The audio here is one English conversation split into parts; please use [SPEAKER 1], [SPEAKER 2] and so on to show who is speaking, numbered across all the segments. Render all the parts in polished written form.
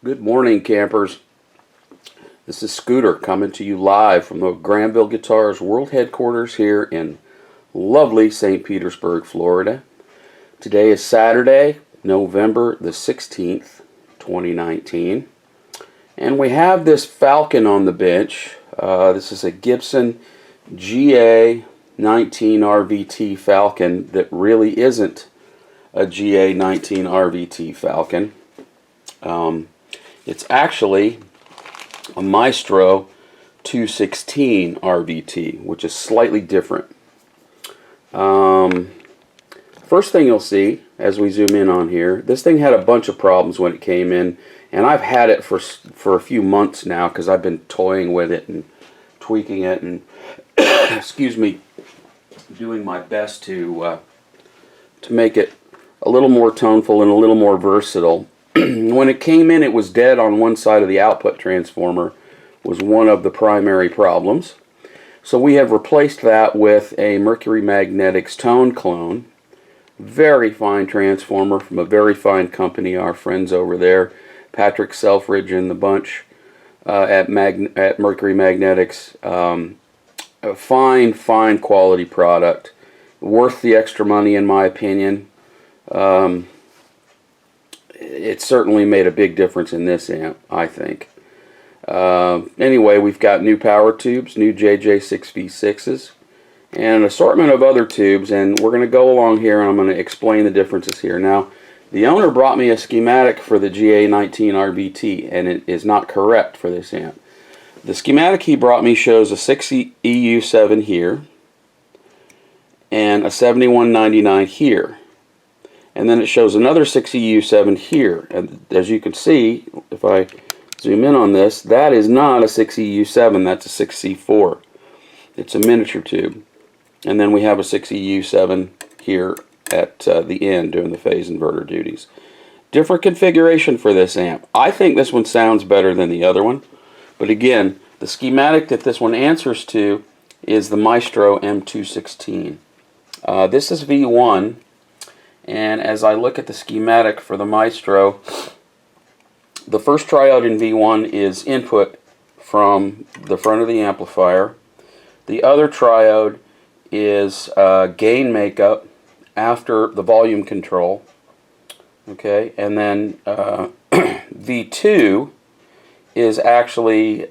[SPEAKER 1] Good morning, campers. This is Scooter coming to you live from the Granville Guitars World Headquarters here in lovely St. Petersburg, Florida. Today is Saturday, November the 16th, 2019. And we have this Falcon on the bench. This is a Gibson GA-19RVT Falcon that really isn't a GA-19RVT Falcon. It's actually a Maestro 216 RVT, which is slightly different. First thing you'll see as we zoom in on here, this thing had a bunch of problems when it came in, and I've had it for a few months now because I've been toying with it and tweaking it and excuse me, doing my best to make it a little more toneful and a little more versatile. When it came in, it was dead on one side of the output transformer, was one of the primary problems. So we have replaced that with a Mercury Magnetics tone clone. Very fine transformer from a very fine company, our friends over there, Patrick Selfridge and the bunch at Mercury Magnetics. A fine quality product. Worth the extra money in my opinion. It certainly made a big difference in this amp, I think. Anyway, we've got new power tubes, new JJ6V6s, and an assortment of other tubes, and we're going to go along here and I'm going to explain the differences here. Now, the owner brought me a schematic for the GA-19RVT, and it is not correct for this amp. The schematic he brought me shows a 6EU7 here, and a 7199 here. And then it shows another 6EU7 here. And as you can see, if I zoom in on this, that is not a 6EU7, that's a 6C4. It's a miniature tube. And then we have a 6EU7 here at the end doing the phase inverter duties. Different configuration for this amp. I think this one sounds better than the other one. But again, the schematic that this one answers to is the Maestro M216. This is V1. And as I look at the schematic for the Maestro, the first triode in V1 is input from the front of the amplifier. The other triode is gain makeup after the volume control. Okay, and then V2 is actually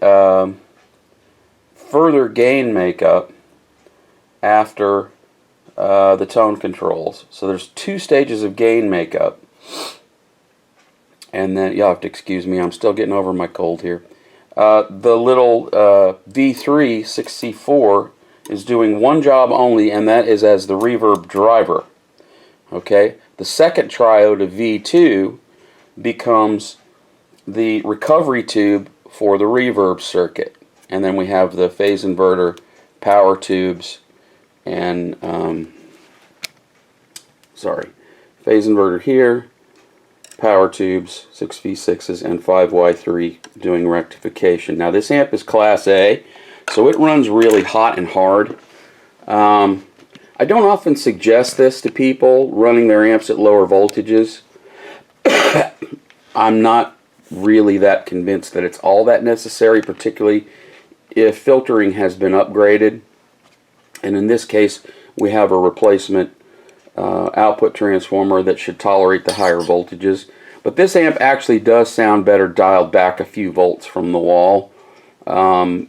[SPEAKER 1] further gain makeup after the tone controls. So there's two stages of gain makeup, and then you'll have to excuse me, I'm still getting over my cold here. The little V3 6C4 is doing one job only, and that is as the reverb driver. Okay, the second triode of V2 becomes the recovery tube for the reverb circuit, and then we have the phase inverter power tubes and phase inverter here, power tubes, 6V6s, and 5Y3 doing rectification. Now this amp is Class A, so it runs really hot and hard. I don't often suggest this to people running their amps at lower voltages. I'm not really that convinced that it's all that necessary, particularly if filtering has been upgraded. And in this case, we have a replacement output transformer that should tolerate the higher voltages. But this amp actually does sound better dialed back a few volts from the wall. I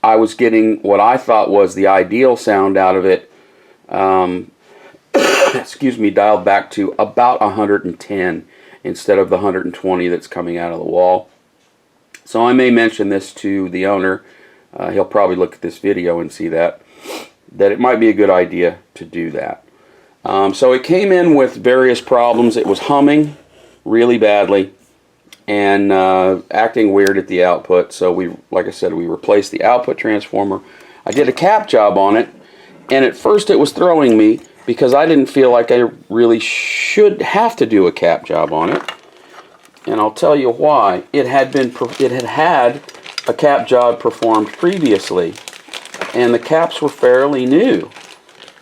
[SPEAKER 1] was getting what I thought was the ideal sound out of it, excuse me, dialed back to about 110 instead of the 120 that's coming out of the wall. So I may mention this to the owner. He'll probably look at this video and see that it might be a good idea to do that. So it came in with various problems. It was humming really badly and acting weird at the output. So like I said, we replaced the output transformer. I did a cap job on it, and at first it was throwing me because I didn't feel like I really should have to do a cap job on it. And I'll tell you why. It had had a cap job performed previously, and the caps were fairly new.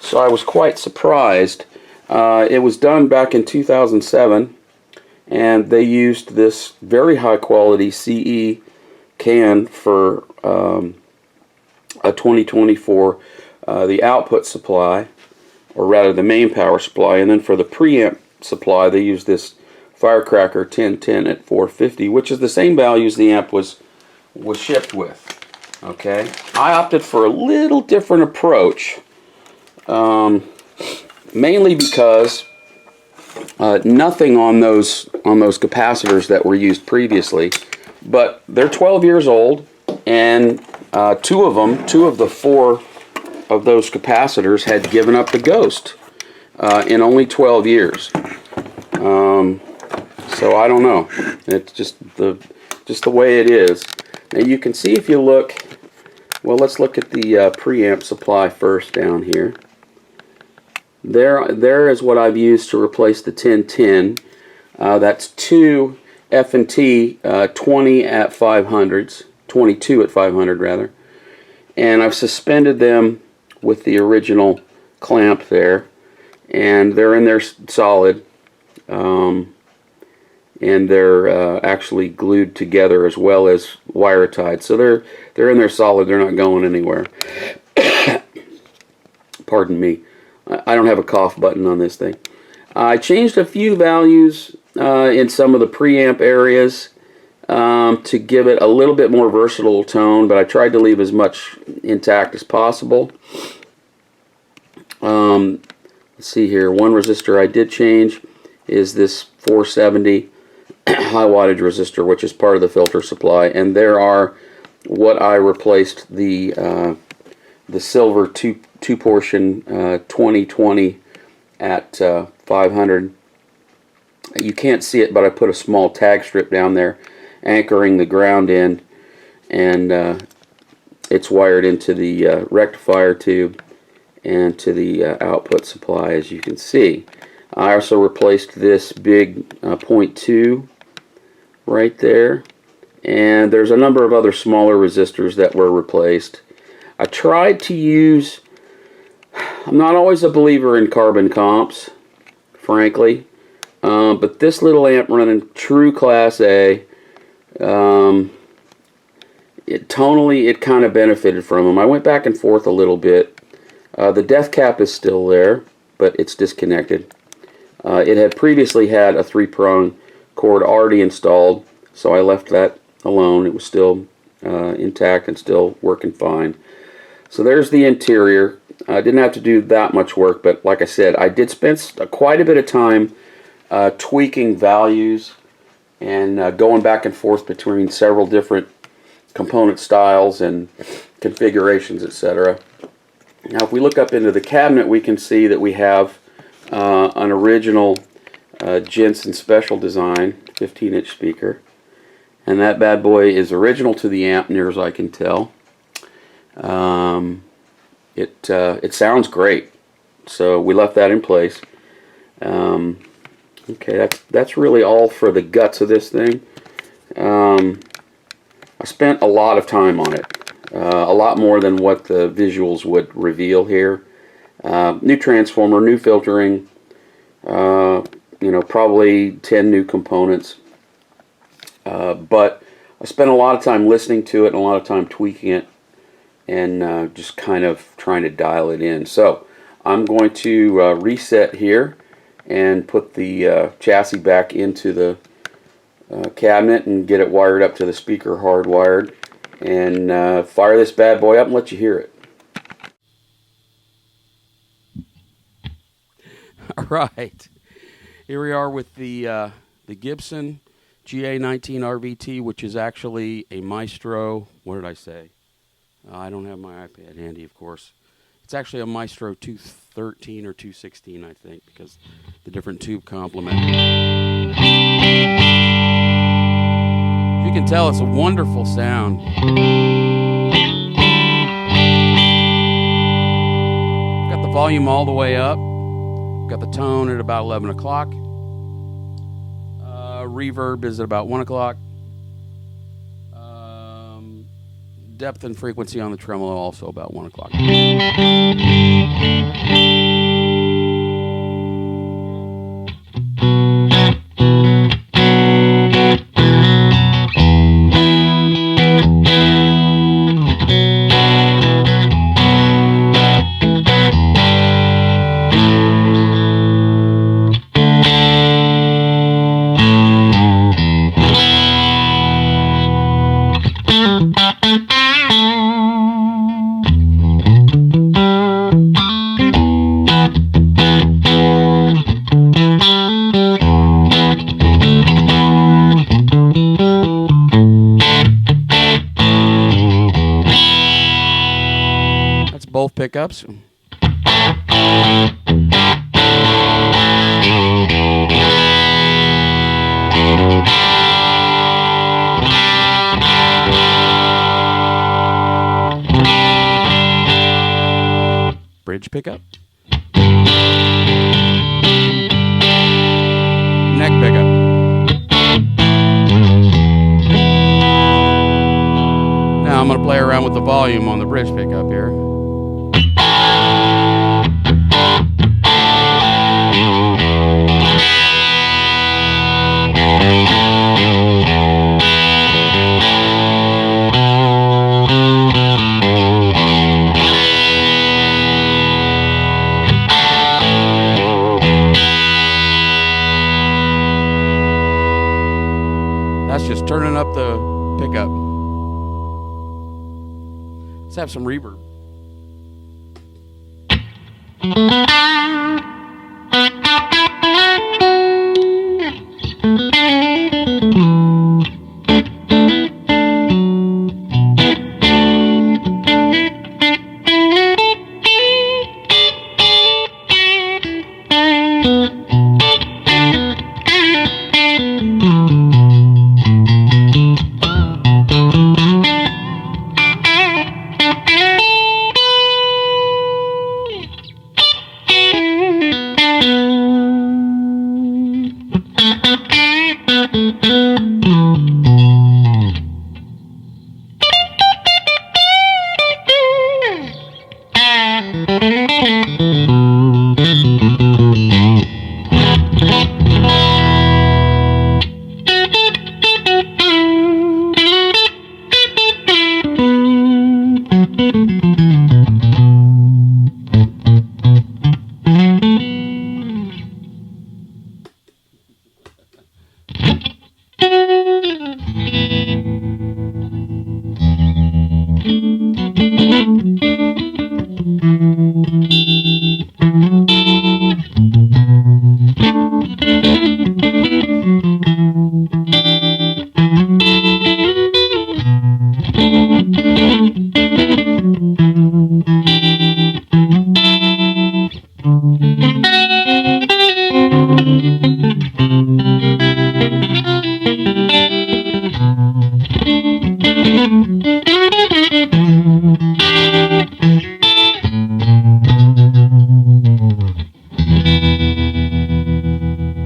[SPEAKER 1] So I was quite surprised. It was done back in 2007, and they used this very high quality CE can for a 2024, the output supply, or rather the main power supply, and then for the preamp supply they used this Firecracker 1010 at 450, which is the same values the amp was shipped with. Okay, I opted for a little different approach, mainly because nothing on those capacitors that were used previously, but they're 12 years old, and two of the four of those capacitors had given up the ghost in only 12 years. So I don't know. It's just the way it is. Now you can see if you look. Well, let's look at the preamp supply first down here. There is what I've used to replace the 1010. That's two F&T 20 at 500s, 22 at 500 rather, and I've suspended them with the original clamp there, and they're in there solid, and they're actually glued together as well as wire tied. So they're in there solid. They're not going anywhere. Pardon me. I don't have a cough button on this thing. I changed a few values in some of the preamp areas to give it a little bit more versatile tone, but I tried to leave as much intact as possible. Let's see here. One resistor I did change is this 470 high wattage resistor, which is part of the filter supply, and there are what I replaced the silver two portion 2020 at 500. You can't see it, but I put a small tag strip down there anchoring the ground in, and it's wired into the rectifier tube and to the output supply, as you can see. I also replaced this big 0.2 right there, and there's a number of other smaller resistors that were replaced. I tried to use, I'm not always a believer in carbon comps, frankly, but this little amp running true Class A, tonally it kind of benefited from them. I went back and forth a little bit. The depth cap is still there, but it's disconnected. It had previously had a 3-prong cord already installed, so I left that alone. It was still intact and still working fine. So there's the interior. I didn't have to do that much work, but like I said, I did spend quite a bit of time tweaking values and going back and forth between several different component styles and configurations, etc. Now if we look up into the cabinet, we can see that we have an original Gibson special design 15-inch speaker, and that bad boy is original to the amp, near as I can tell. It sounds great, so we left that in place. Okay, that's really all for the guts of this thing. I spent a lot of time on it, a lot more than what the visuals would reveal here. New transformer, new filtering, you know, probably 10 new components. But I spent a lot of time listening to it and a lot of time tweaking it and just kind of trying to dial it in. So I'm going to reset here and put the chassis back into the cabinet and get it wired up to the speaker hardwired, and fire this bad boy up and let you hear it. All right, here we are with the Gibson GA-19RVT, which is actually a Maestro. What did I say? I don't have my iPad handy, of course. It's actually a Maestro 213 or 216, I think, because the different tube complement. You can tell it's a wonderful sound. Got the volume all the way up. Got the tone at about 11 o'clock. Reverb is at about 1 o'clock. Depth and frequency on the tremolo also about 1 o'clock. pickups. Bridge pickup. Neck pickup. Now I'm going to play around with the volume on the bridge pickup here. That's just turning up the pickup. Let's have some reverb.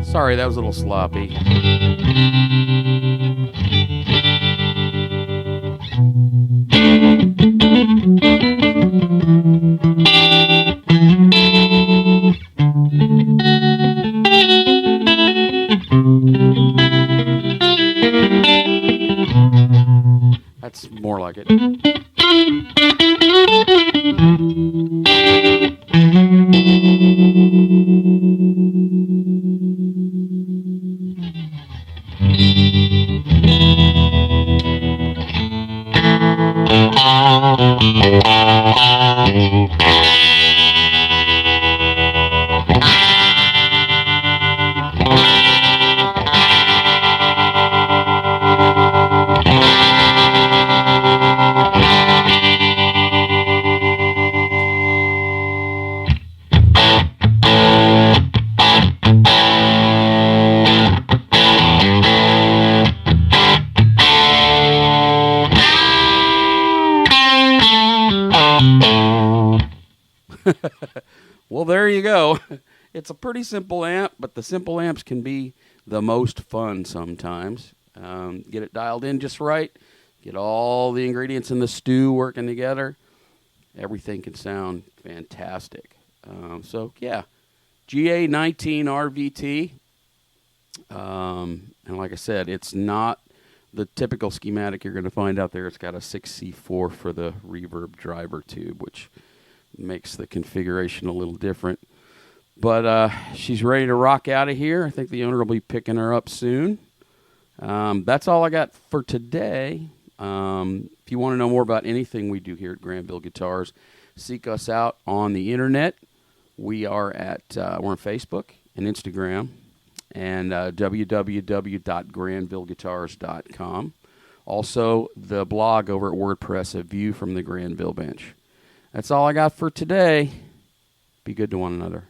[SPEAKER 1] Sorry, that was a little sloppy. That's more like it. Well, there you go. It's a pretty simple amp, but the simple amps can be the most fun sometimes. Get it dialed in just right, get all the ingredients in the stew working together. Everything can sound fantastic. So, yeah, GA-19RVT. And like I said, it's not the typical schematic you're going to find out there. It's got a 6C4 for the reverb driver tube, which makes the configuration a little different. But she's ready to rock out of here. I think the owner will be picking her up soon. That's all I got for today. If you want to know more about anything we do here at Granville Guitars, seek us out on the internet. We are at we're on Facebook and Instagram, and www.granvilleguitars.com. Also, the blog over at WordPress, A View from the Granville Bench. That's all I got for today. Be good to one another.